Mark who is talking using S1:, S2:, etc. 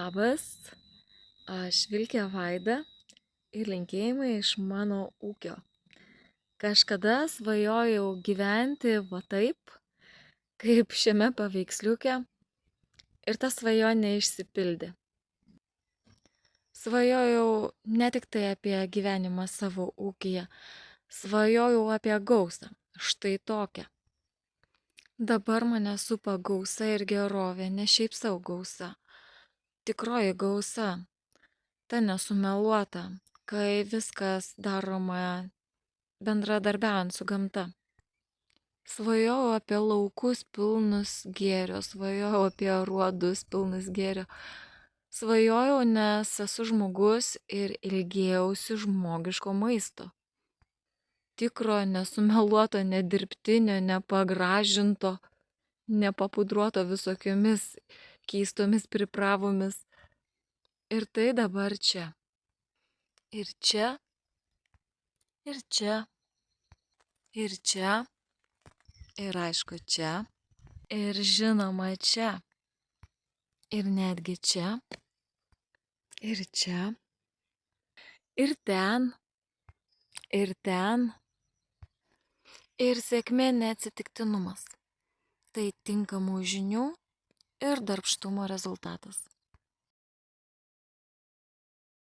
S1: Labas, aš Vilkė Vaida ir linkėjimai iš mano ūkio. Kažkada svajojau gyventi va taip, kaip šiame paveiksliuke, ir ta svajonė išsipildė. Svajojau ne tik tai apie gyvenimą savo ūkyje, svajojau apie gausą, štai tokią. Dabar mane supa gausa ir gerovė, ne šiaip savo gausa. Tikroji gausa, ta nesumeluota, kai viskas daroma bendradarbiaujant su gamta. Svajojau apie laukus pilnus gėrio, svajojau apie aruodus pilnus gėrio. Svajojau, nes esu žmogus ir ilgėjausi žmogiško maisto. Tikro, nesumeluoto, nedirbtinio, nepagražinto, nepapudruoto visokiomis keistomis pripravomis. Ir tai dabar čia. Ir čia, ir čia, ir čia, ir aišku čia, ir žinoma čia, ir netgi čia, ir čia, ir ten, ir ten. Ir sėkmė neatsitiktinumas. Tai tinkamų žinių ir darbštumo rezultatas.